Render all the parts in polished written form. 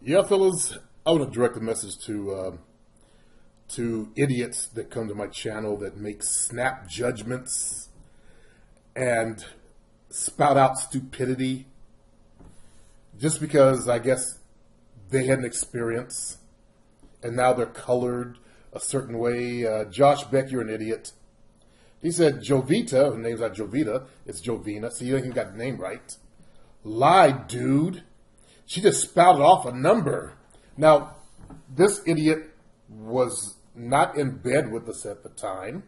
Yeah, fellas, I want to direct a message to idiots that come to my channel that make snap judgments and spout out stupidity just because I guess they had an experience and now they're colored a certain way. Josh Beck, you're an idiot. He said Jovita, her name's not Jovita, it's Jovina, so you ain't even got the name right. Lied, dude. She just spouted off a number. Now, this idiot was not in bed with us at the time.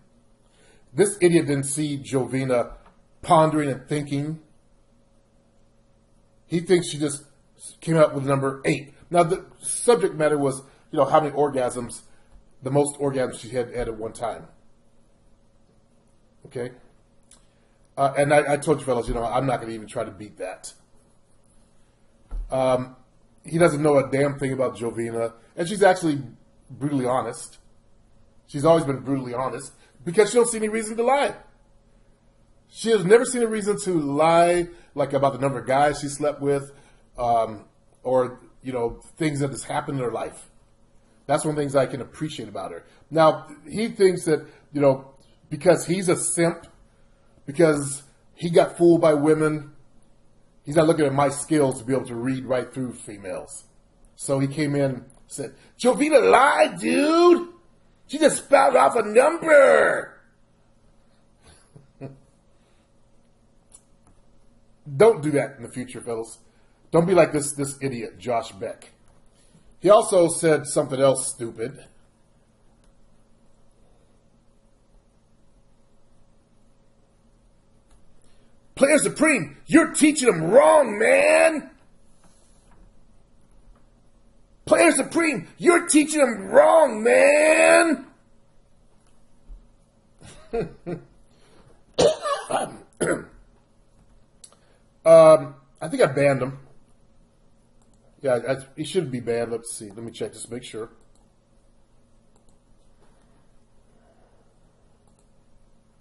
This idiot didn't see Jovina pondering and thinking. He thinks she just came out with number 8. Now, the subject matter was, how many orgasms, the most orgasms she had at one time. Okay? And I told you fellas, I'm not going to even try to beat that. He doesn't know a damn thing about Jovina, and she's actually brutally honest. She's always been brutally honest because she don't see any reason to lie. She has never seen a reason to lie, like about the number of guys she slept with, or things that has happened in her life. That's one of the things I can appreciate about her. Now he thinks that because he's a simp, because he got fooled by women. He's not looking at my skills to be able to read right through females. So he came in and said, Jovina lied, dude. She just spouted off a number. Don't do that in the future, fellas. Don't be like this idiot, Josh Beck. He also said something else stupid. Player Supreme, you're teaching them wrong, man. Player Supreme, you're teaching them wrong, man. I think I banned him. Yeah, he should be banned. Let's see. Let me check just to make sure.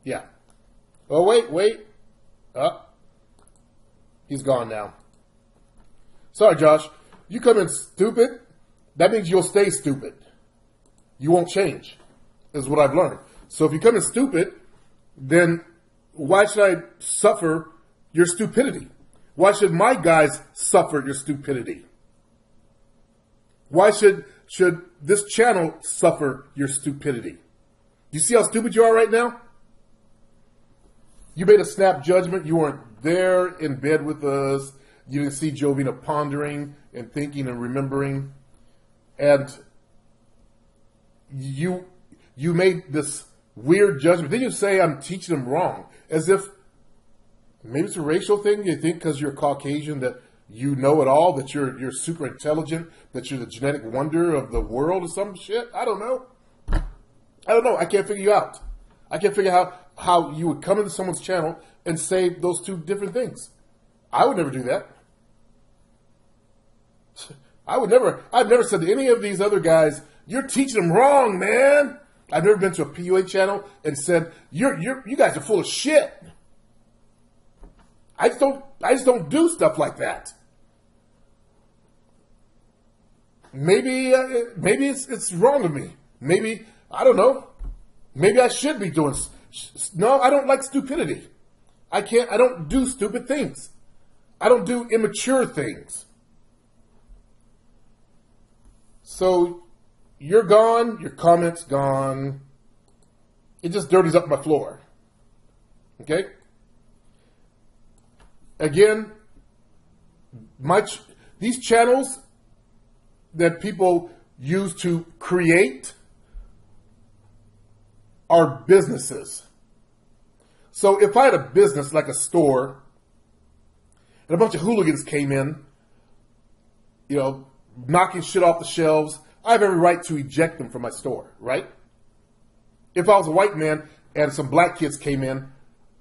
Yeah. Oh, wait. He's gone now. Sorry, Josh. You come in stupid, that means you'll stay stupid. You won't change, is what I've learned. So if you come in stupid, then why should I suffer your stupidity? Why should my guys suffer your stupidity? Why should this channel suffer your stupidity? You see how stupid you are right now? You made a snap judgment. You weren't there in bed with us. You didn't see Jovina pondering and thinking and remembering. And you made this weird judgment. Then you say I'm teaching them wrong. As if maybe it's a racial thing. You think because you're Caucasian that you know it all, that you're super intelligent, that you're the genetic wonder of the world or some shit. I don't know. I can't figure you out. I can't figure out how you would come into someone's channel and say those two different things. I would never do that. I've never said to any of these other guys, you're teaching them wrong, man. I've never been to a PUA channel and said, you guys are full of shit. I just don't do stuff like that. Maybe it's wrong of me. Maybe, I don't know. Maybe I should be doing. No, I don't like stupidity. I don't do stupid things. I don't do immature things. So you're gone, your comments gone. It just dirties up my floor. Okay? Again, these channels that people use to create are businesses. So if I had a business like a store and a bunch of hooligans came in, knocking shit off the shelves, I have every right to eject them from my store, right? If I was a white man and some black kids came in,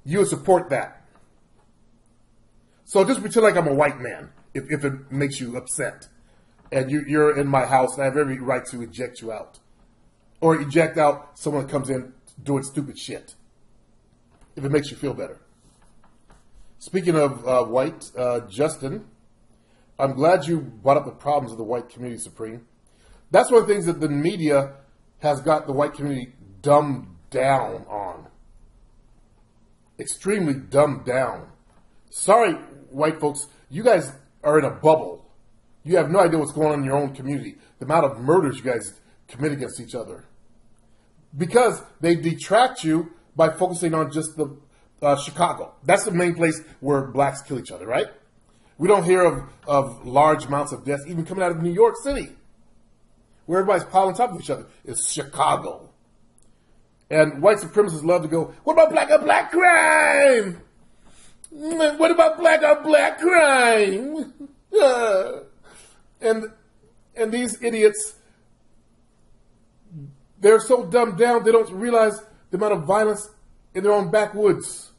you would support that. So just pretend like I'm a white man, if it makes you upset. And you're in my house and I have every right to eject you out. Or eject out someone that comes in doing stupid shit. If it makes you feel better. Speaking of white, Justin I'm glad you brought up the problems of the white community, Supreme. That's one of the things that the media has got the white community dumbed down on. Extremely dumbed down. Sorry, white folks, you guys are in a bubble. You have no idea what's going on in your own community. The amount of murders you guys commit against each other. Because they detract you by focusing on just the Chicago. That's the main place where blacks kill each other, right? We don't hear of large amounts of deaths even coming out of New York City, where everybody's piling on top of each other. It's Chicago. And white supremacists love to go, what about black on black crime? What about black on black crime? And these idiots, they're so dumbed down they don't realize the amount of violence in their own backwoods,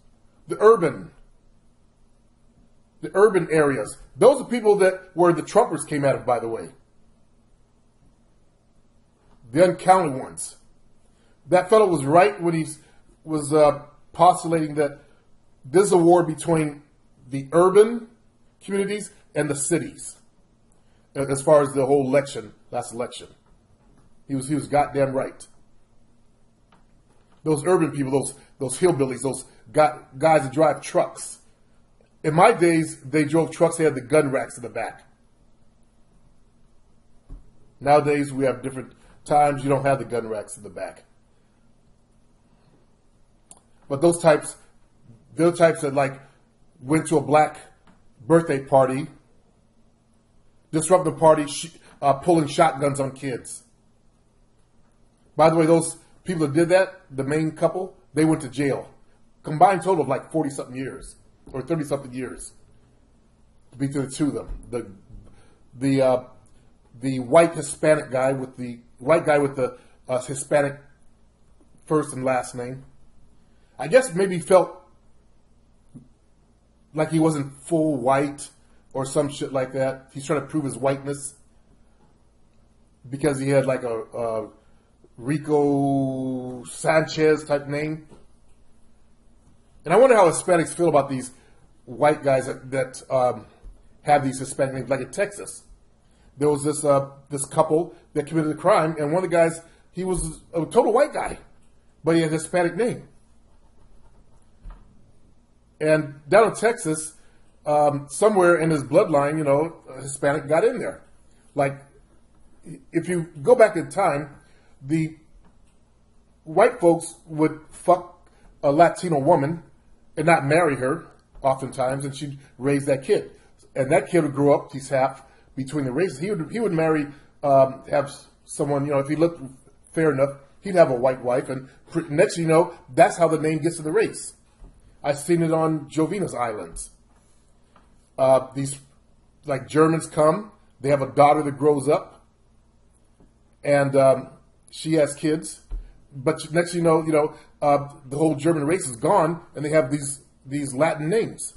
the urban areas. Those are people that where the Trumpers came out of, by the way. The uncounted ones. That fellow was right when he was postulating that this is a war between the urban communities and the cities. As far as the whole election, last election. He was goddamn right. Those urban people, those hillbillies, those guys that drive trucks. In my days, they drove trucks, they had the gun racks in the back. Nowadays, we have different times, you don't have the gun racks in the back. But those types, they're the types that like went to a black birthday party, disrupt the party, pulling shotguns on kids. By the way, those people that did that, the main couple, they went to jail. Combined total of like 40-something years or 30-something years between the two of them. The white Hispanic guy with the white guy with the Hispanic first and last name, I guess maybe felt like he wasn't full white or some shit like that. He's trying to prove his whiteness because he had like a Rico Sanchez type name. And I wonder how Hispanics feel about these white guys that have these Hispanic names. Like in Texas, there was this couple that committed a crime, and one of the guys, he was a total white guy, but he had a Hispanic name. And down in Texas, somewhere in his bloodline, you know, a Hispanic got in there. Like, if you go back in time, the white folks would fuck a Latino woman and not marry her, oftentimes, and she'd raise that kid. And that kid would grow up, he's half between the races. He would marry, have someone, you know, if he looked fair enough, he'd have a white wife. And next thing you know, that's how the name gets to the race. I've seen it on Jovina's Islands. These, like, Germans come, they have a daughter that grows up, and she has kids. But next thing you know, the whole German race is gone, and they have these Latin names.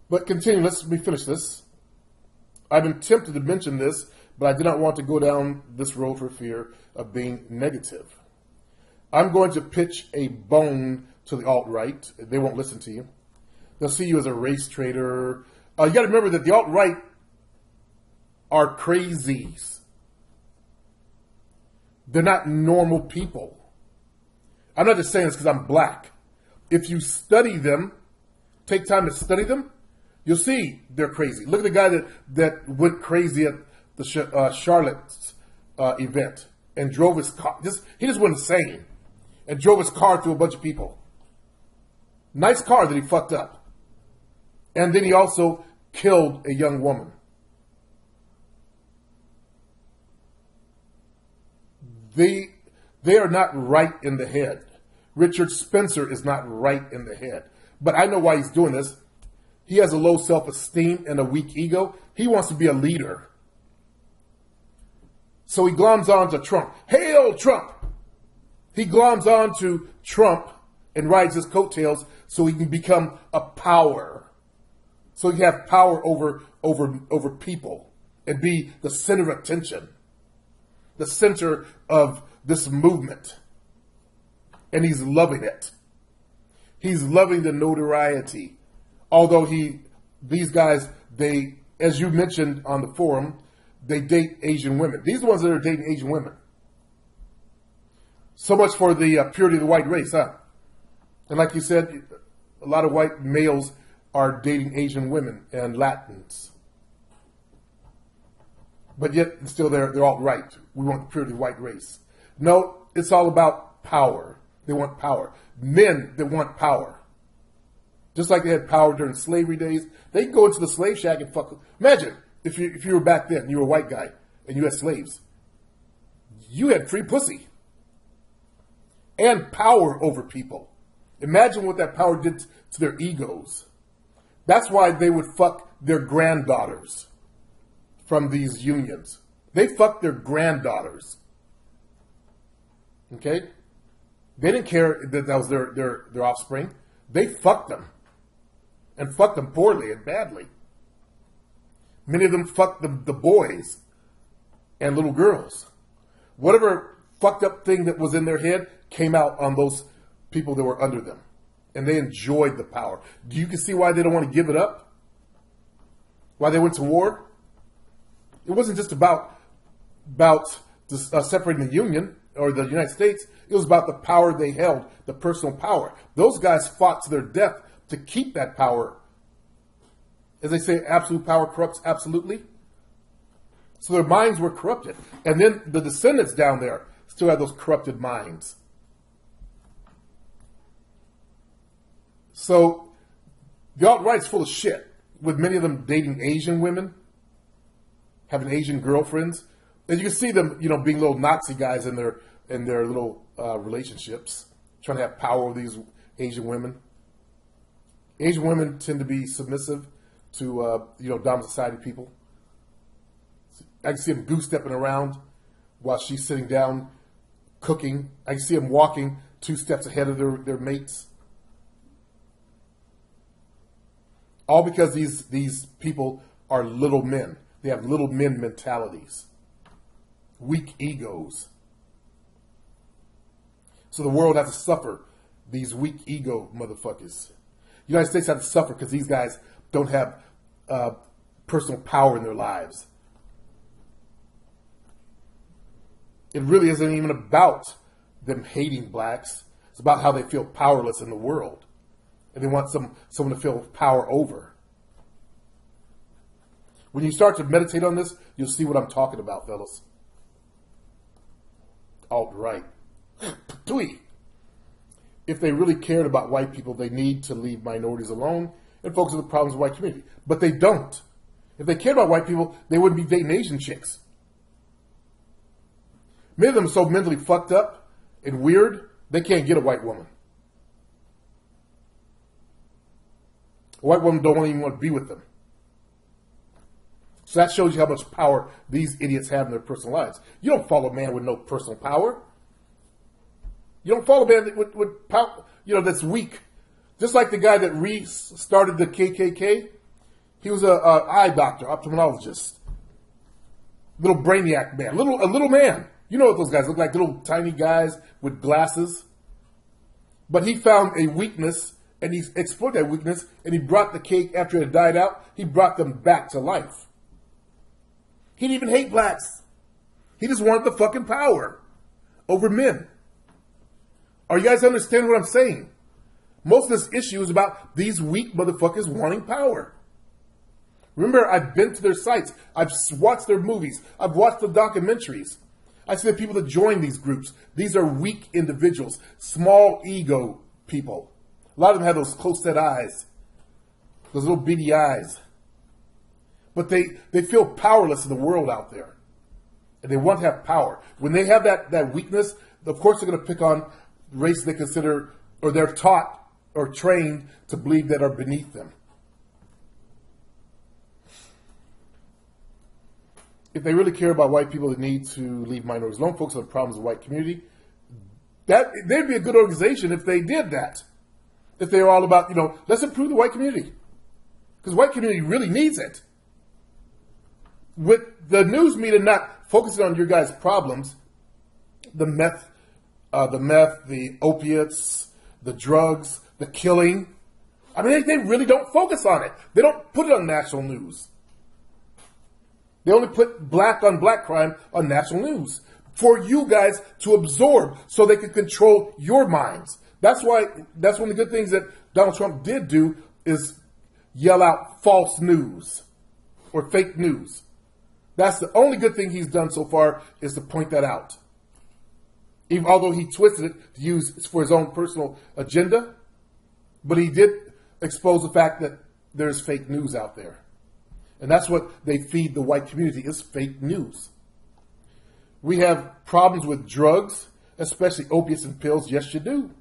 But continue, let me finish this. I've been tempted to mention this, but I did not want to go down this road for fear of being negative. I'm going to pitch a bone to the alt-right. They won't listen to you. They'll see you as a race traitor. You got to remember that the alt-right are crazies. They're not normal people. I'm not just saying this because I'm black. If you study them, take time to study them, you'll see they're crazy. Look at the guy that went crazy at the Charlotte's event and drove his car. He just went insane and drove his car through a bunch of people. Nice car that he fucked up. And then he also killed a young woman. They are not right in the head. Richard Spencer is not right in the head. But I know why he's doing this. He has a low self-esteem and a weak ego. He wants to be a leader. So he gloms on to Trump. Hail Trump! He gloms on to Trump and rides his coattails so he can become a power. So he can have power over people and be the center of attention. The center of this movement. And he's loving it. He's loving the notoriety. Although he these guys, they, as you mentioned on the forum, they date Asian women. These are the ones that are dating Asian women. So much for the purity of the white race, huh? And like you said, a lot of white males are dating Asian women and Latins. But yet, still they're all right. We want the purity of the white race. No, it's all about power. They want power. Men that want power. Just like they had power during slavery days, they can go into the slave shack and fuck. Imagine if you were back then, you were a white guy, and you had slaves. You had free pussy. And power over people. Imagine what that power did to their egos. That's why they would fuck their granddaughters from these unions. They fucked their granddaughters. Okay? They didn't care that that was their offspring. They fucked them. And fucked them poorly and badly. Many of them fucked the boys and little girls. Whatever fucked up thing that was in their head came out on those people that were under them. And they enjoyed the power. You can see why they don't want to give it up? Why they went to war? It wasn't just about separating the Union or the United States. It was about the power they held, the personal power. Those guys fought to their death to keep that power. As they say, absolute power corrupts absolutely. So their minds were corrupted. And then the descendants down there still have those corrupted minds. So the alt-right's full of shit, with many of them dating Asian women, having Asian girlfriends. And you can see them, being little Nazi guys in their little relationships, trying to have power over these Asian women. Asian women tend to be submissive to, dominant society people. I can see them goose-stepping around while she's sitting down cooking. I can see them walking 2 steps ahead of their mates. All because these people are little men. They have little men mentalities. Weak egos. So the world has to suffer these weak ego motherfuckers. The United States has to suffer because these guys don't have personal power in their lives. It really isn't even about them hating blacks. It's about how they feel powerless in the world. And they want someone to feel power over. When you start to meditate on this, you'll see what I'm talking about, fellas. Alt-right. Patooey. If they really cared about white people, they need to leave minorities alone and focus on the problems of the white community. But they don't. If they cared about white people, they wouldn't be dating Asian chicks. Many of them are so mentally fucked up and weird, they can't get a white woman. A white woman don't even want to be with them. So that shows you how much power these idiots have in their personal lives. You don't follow a man with no personal power. You don't follow a man with power, that's weak. Just like the guy that restarted the KKK. He was a eye doctor, ophthalmologist. Little brainiac man. A little man. You know what those guys look like, little tiny guys with glasses. But he found a weakness, and he exploited that weakness, and he brought the cake after it had died out. He brought them back to life. He didn't even hate blacks. He just wanted the fucking power over men. Are you guys understanding what I'm saying? Most of this issue is about these weak motherfuckers wanting power. Remember, I've been to their sites. I've watched their movies. I've watched the documentaries. I see the people that join these groups. These are weak individuals, small ego people. A lot of them have those close-set eyes, those little beady eyes. But they feel powerless in the world out there. And they want to have power. When they have that weakness, of course they're going to pick on races they consider, or they're taught or trained to believe that are beneath them. If they really care about white people that need to leave minorities alone, focus on the problems of the white community, they'd be a good organization if they did that. If they were all about, let's improve the white community. Because the white community really needs it. With the news media not focusing on your guys' problems, the meth, the opiates, the drugs, the killing. I mean, they really don't focus on it. They don't put it on national news. They only put black on black crime on national news for you guys to absorb so they can control your minds. That's one of the good things that Donald Trump did do is yell out false news or fake news. That's the only good thing he's done so far, is to point that out. Even although he twisted it to use for his own personal agenda, but he did expose the fact that there's fake news out there. And that's what they feed the white community, is fake news. We have problems with drugs, especially opiates and pills. Yes, you do.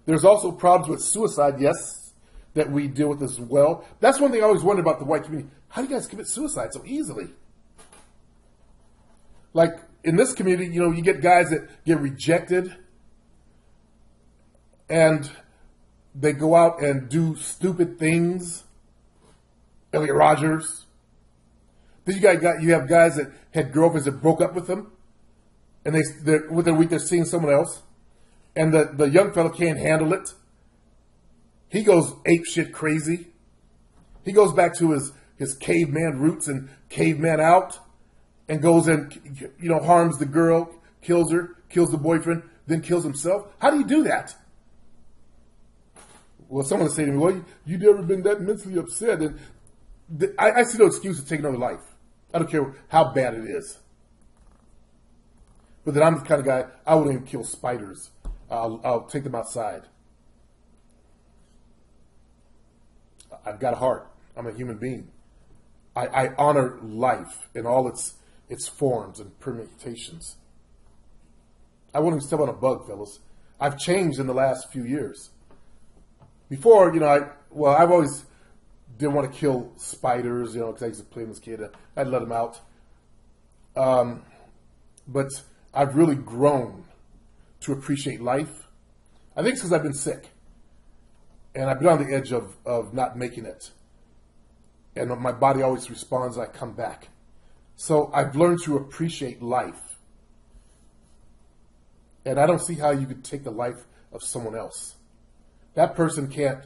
There's also problems with suicide, yes, that we deal with as well. That's one thing I always wondered about the white community. How do you guys commit suicide so easily? Like in this community, you get guys that get rejected and they go out and do stupid things. Elliot Rogers. Then you have guys that had girlfriends that broke up with them, and within a week they're seeing someone else, and the young fella can't handle it. He goes apeshit crazy. He goes back to his caveman roots and caveman out, and goes and harms the girl, kills her, kills the boyfriend, then kills himself. How do you do that? Well, someone will say to me, well, you never been that mentally upset. And I see no excuse to take another life. I don't care how bad it is. But then I'm the kind of guy, I wouldn't even kill spiders. I'll take them outside. I've got a heart. I'm a human being. I honor life in all its forms and permutations. I wouldn't even step on a bug, fellas. I've changed in the last few years. Before, I've always didn't want to kill spiders, because I used to play with this kid. I'd let him out. But I've really grown to appreciate life. I think it's because I've been sick. And I've been on the edge of not making it. And my body always responds, I come back. So I've learned to appreciate life. And I don't see how you could take the life of someone else. That person can't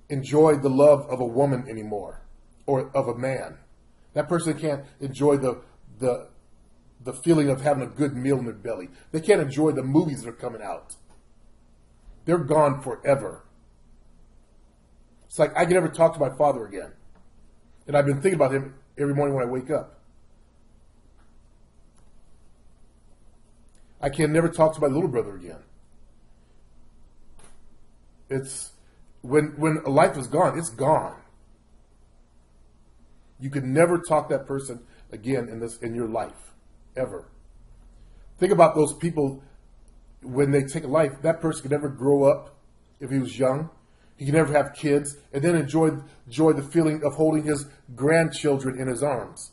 enjoy the love of a woman anymore, or of a man. That person can't enjoy the feeling of having a good meal in their belly. They can't enjoy the movies that are coming out. They're gone forever. It's like I can never talk to my father again. And I've been thinking about him every morning when I wake up. I can never talk to my little brother again. It's when a life is gone, it's gone. You can never talk to that person again in your life, ever. Think about those people when they take a life. That person could never grow up if he was young. He could never have kids and then enjoy the feeling of holding his grandchildren in his arms.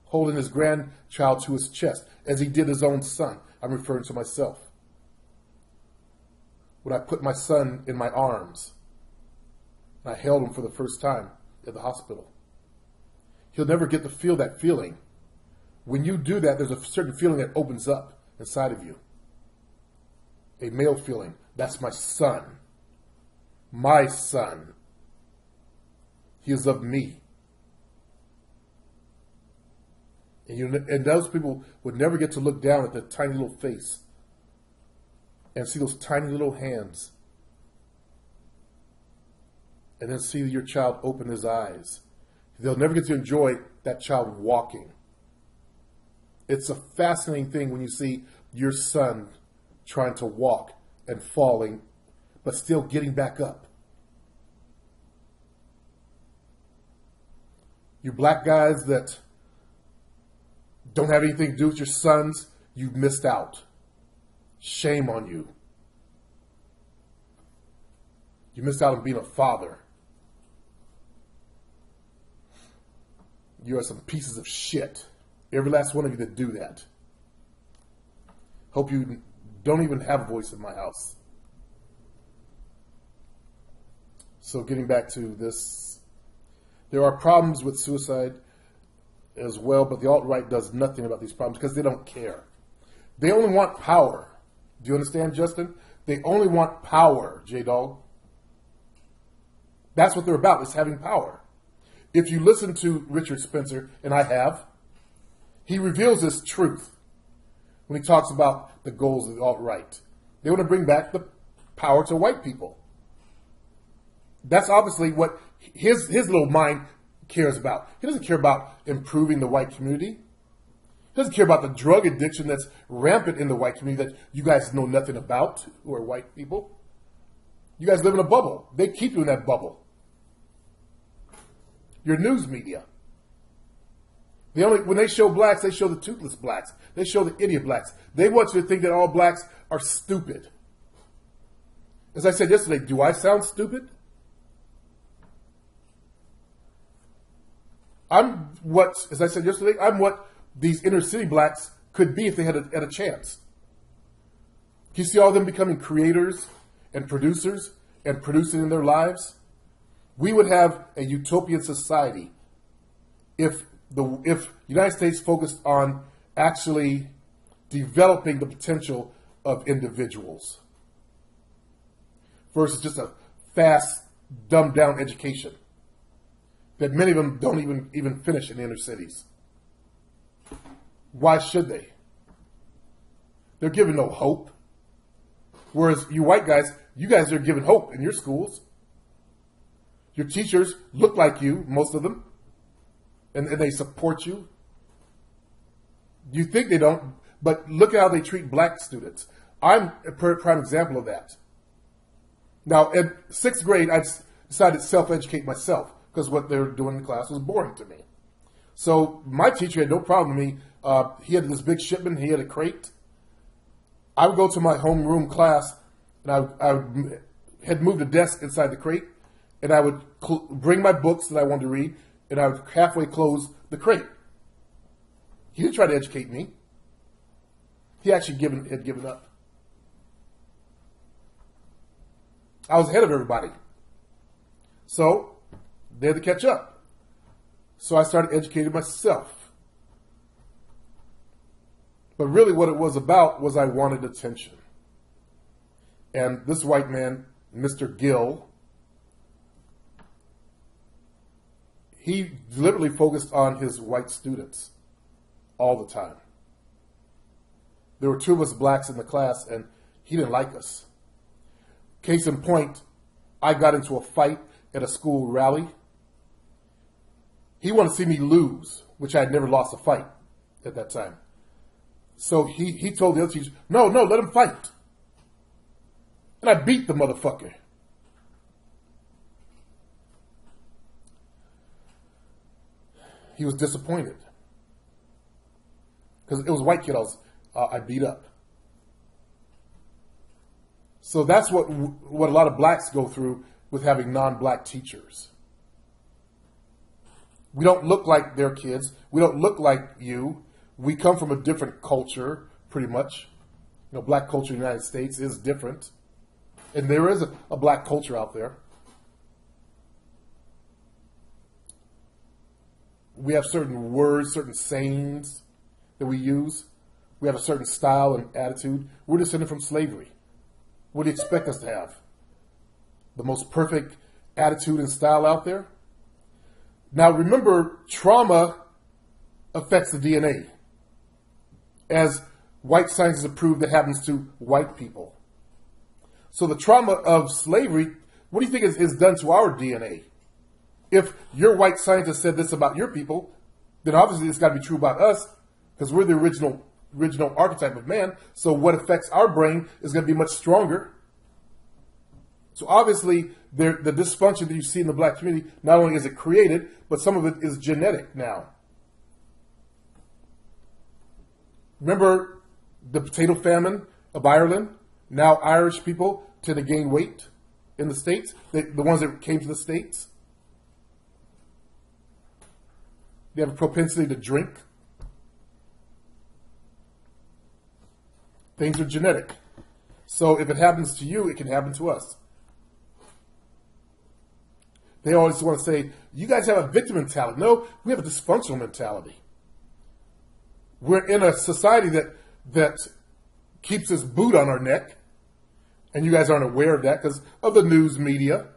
Holding his grandchild to his chest as he did his own son. I'm referring to myself. When I put my son in my arms, and I held him for the first time at the hospital. He'll never get to feel that feeling. When you do that, there's a certain feeling that opens up inside of you. A male feeling. That's my son. My son. He is of me. And those people would never get to look down at the tiny little face and see those tiny little hands. And then see your child open his eyes. They'll never get to enjoy that child walking. It's a fascinating thing when you see your son trying to walk and falling, but still getting back up. You black guys that don't have anything to do with your sons, you've missed out. Shame on you. You missed out on being a father. You are some pieces of shit. Every last one of you that do that. Hope you don't even have a voice in my house. So getting back to this, there are problems with suicide as well, but the alt-right does nothing about these problems because they don't care. They only want power. Do you understand, Justin? They only want power, J-Dog. That's what they're about, is having power. If you listen to Richard Spencer, and I have, he reveals this truth when he talks about the goals of the alt-right. They want to bring back the power to white people. That's obviously what his little mind cares about. He doesn't care about improving the white community. He doesn't care about the drug addiction that's rampant in the white community that you guys know nothing about, who are white people. You guys live in a bubble. They keep you in that bubble. Your news media. When they show blacks, they show the toothless blacks. They show the idiot blacks. They want you to think that all blacks are stupid. As I said yesterday, do I sound stupid? As I said yesterday, I'm what these inner city blacks could be if they had a chance. Do you see all of them becoming creators and producers and producing in their lives? We would have a utopian society if the United States focused on actually developing the potential of individuals versus just a fast, dumbed down education that many of them don't even finish in the inner cities. Why should they? They're given no hope. Whereas you white guys, you guys are given hope in your schools. Your teachers look like you, most of them, and they support you. You think they don't, but look at how they treat black students. I'm a prime example of that. Now, in 6th grade, I decided to self-educate myself because what they were doing in class was boring to me. So my teacher had no problem with me. He had this big shipment. He had a crate. I would go to my homeroom class, and I had moved a desk inside the crate, and I would bring my books that I wanted to read, and I would halfway close the crate. He didn't try to educate me. He actually had given up. I was ahead of everybody. So they had to catch up. So I started educating myself. But really what it was about was I wanted attention. And this white man, Mr. Gill, he deliberately focused on his white students all the time. There were 2 of us blacks in the class, and he didn't like us. Case in point, I got into a fight at a school rally. He wanted to see me lose, which I had never lost a fight at that time. So he told the other teacher, no, let him fight. And I beat the motherfucker. He was disappointed. Because it was a white kid I beat up. So that's what a lot of blacks go through with having non-black teachers. We don't look like their kids. We don't look like you. We come from a different culture, pretty much. You know, black culture in the United States is different. And there is a black culture out there. We have certain words, certain sayings that we use. We have a certain style and attitude. We're descended from slavery. What do you expect us to have? The most perfect attitude and style out there? Now remember, trauma affects the DNA. As white scientists have proved, that happens to white people. So the trauma of slavery, what do you think is done to our DNA? If your white scientist said this about your people, then obviously it's got to be true about us, because we're the original archetype of man. So what affects our brain is going to be much stronger. So obviously the dysfunction that you see in the black community, not only is it created, but some of it is genetic now. Remember the potato famine of Ireland? Now Irish people tend to gain weight in the States, the ones that came to the States. They have a propensity to drink. Things are genetic. So if it happens to you, it can happen to us. They always want to say, you guys have a victim mentality. No, we have a dysfunctional mentality. We're in a society that keeps this boot on our neck, and you guys aren't aware of that because of the news media.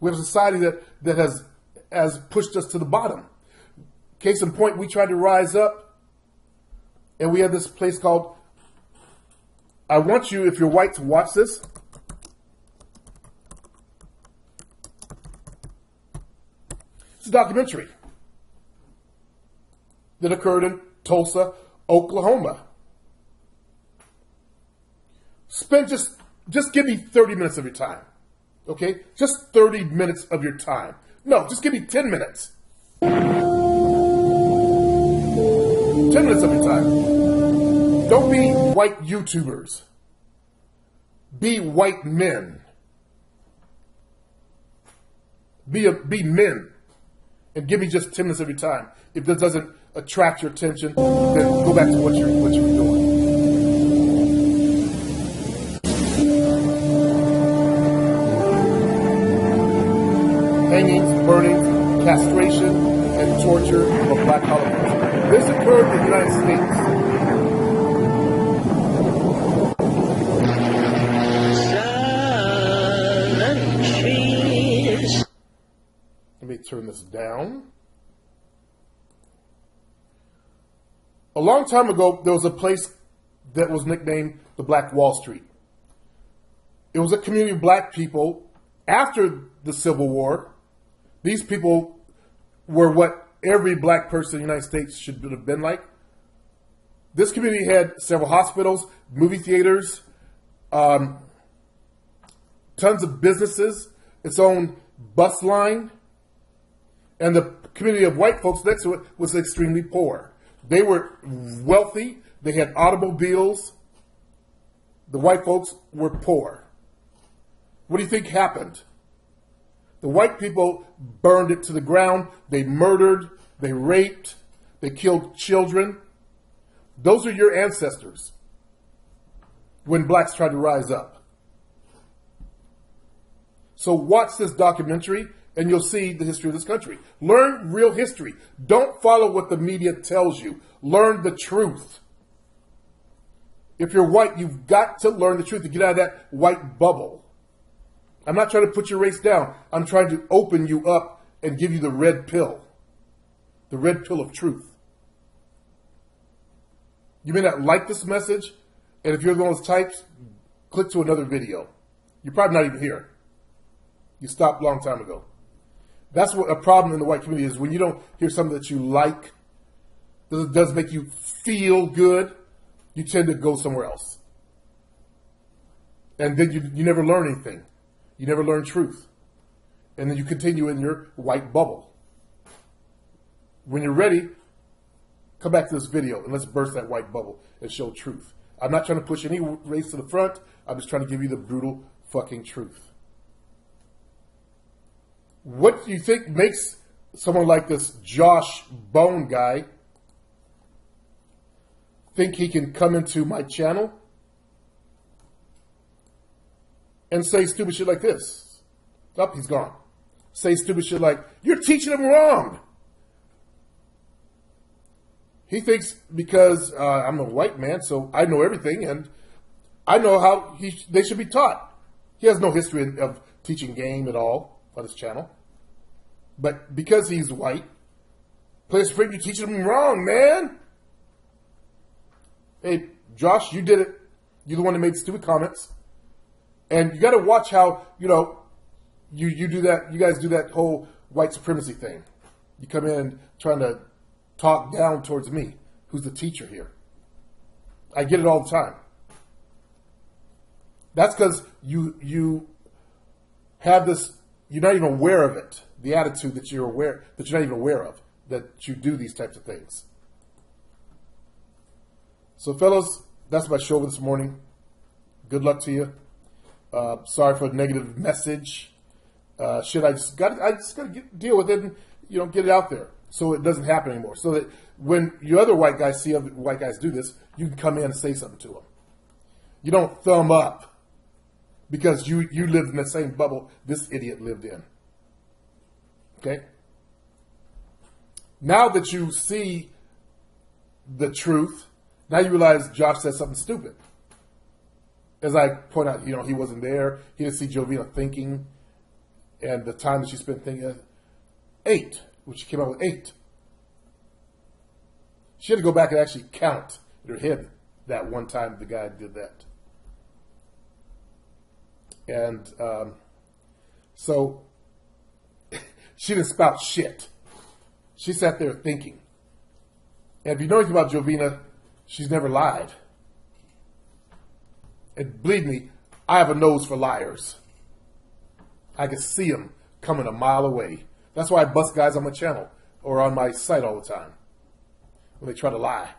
We have a society that has pushed us to the bottom. Case in point, we tried to rise up, and we had this place called, I want you, if you're white, to watch this. It's a documentary that occurred in Tulsa, Oklahoma. Spend just give me 30 minutes of your time. Okay? Just 30 minutes of your time. No, just give me 10 minutes. 10 minutes of your time. Don't be white YouTubers. Be white men. Be men. And give me just 10 minutes of your time. If this doesn't attract your attention, then go back to what you're doing. Hangings, burnings, castration, and torture of a black Holocaust. This occurred in the United States. Let me turn this down. A long time ago, there was a place that was nicknamed the Black Wall Street. It was a community of black people. After the Civil War, these people were what every black person in the United States should have been like. This community had several hospitals, movie theaters, tons of businesses, its own bus line, and the community of white folks next to it was extremely poor. They were wealthy. They had automobiles. The white folks were poor. What do you think happened? The white people burned it to the ground. They murdered. They raped. They killed children. Those are your ancestors when blacks tried to rise up. So watch this documentary and you'll see the history of this country. Learn real history. Don't follow what the media tells you. Learn the truth. If you're white, you've got to learn the truth to get out of that white bubble. I'm not trying to put your race down. I'm trying to open you up and give you the red pill. The red pill of truth. You may not like this message, and if you're one of those types, click to another video. You're probably not even here. You stopped a long time ago. That's what a problem in the white community is when you don't hear something that you like, that does make you feel good, you tend to go somewhere else. And then you never learn anything. You never learn truth. And then you continue in your white bubble. When you're ready, come back to this video and let's burst that white bubble and show truth. I'm not trying to push any race to the front. I'm just trying to give you the brutal fucking truth. What do you think makes someone like this Josh Bone guy think he can come into my channel and say stupid shit like this? Oh, he's gone. Say stupid shit like, you're teaching them wrong. He thinks because I'm a white man, so I know everything, and I know how they should be taught. He has no history of teaching game at all on his channel. But because he's white, Players Supreme, you're teaching them wrong, man. Hey, Josh, you did it. You're the one that made the stupid comments. And you got to watch how, you do that. You guys do that whole white supremacy thing. You come in trying to talk down towards me, who's the teacher here. I get it all the time. That's because you have this, you're not even aware of it. The attitude that you're not even aware of, that you do these types of things. So fellas, that's my show this morning. Good luck to you. Sorry for the negative message. I just got to deal with it and, get it out there so it doesn't happen anymore. So that when you other white guys see other white guys do this, you can come in and say something to them. You don't thumb up because you lived in the same bubble this idiot lived in. Okay? Now that you see the truth Now you realize Josh said something stupid. As I point out, he wasn't there. He didn't see Jovina thinking, and the time that she spent thinking. 8, which she came out with 8. She had to go back and actually count in her head that one time the guy did that. And so she didn't spout shit. She sat there thinking. And if you know anything about Jovina, she's never lied. And believe me, I have a nose for liars. I can see them coming a mile away. That's why I bust guys on my channel or on my site all the time when they try to lie.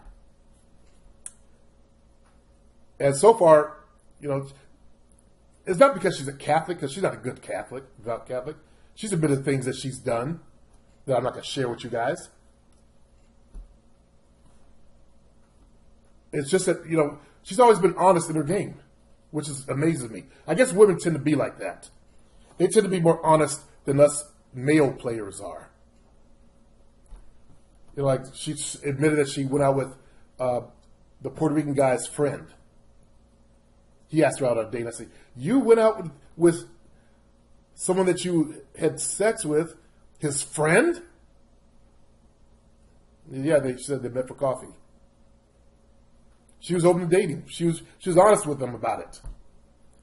And so far, it's not because she's a Catholic, because she's not a good Catholic, devout Catholic. She's admitted things that she's done that I'm not going to share with you guys. It's just that, she's always been honest in her game, which amazes me. I guess women tend to be like that. They tend to be more honest than us male players are. Like she admitted that she went out with the Puerto Rican guy's friend. He asked her out on a date. I said, "You went out with someone that you had sex with, his friend?" Yeah, they said they met for coffee. She was open to dating. She was honest with them about it.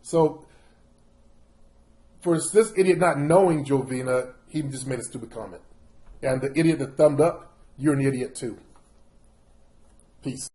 So for this idiot not knowing Jovina, he just made a stupid comment. And the idiot that thumbed up, you're an idiot too. Peace.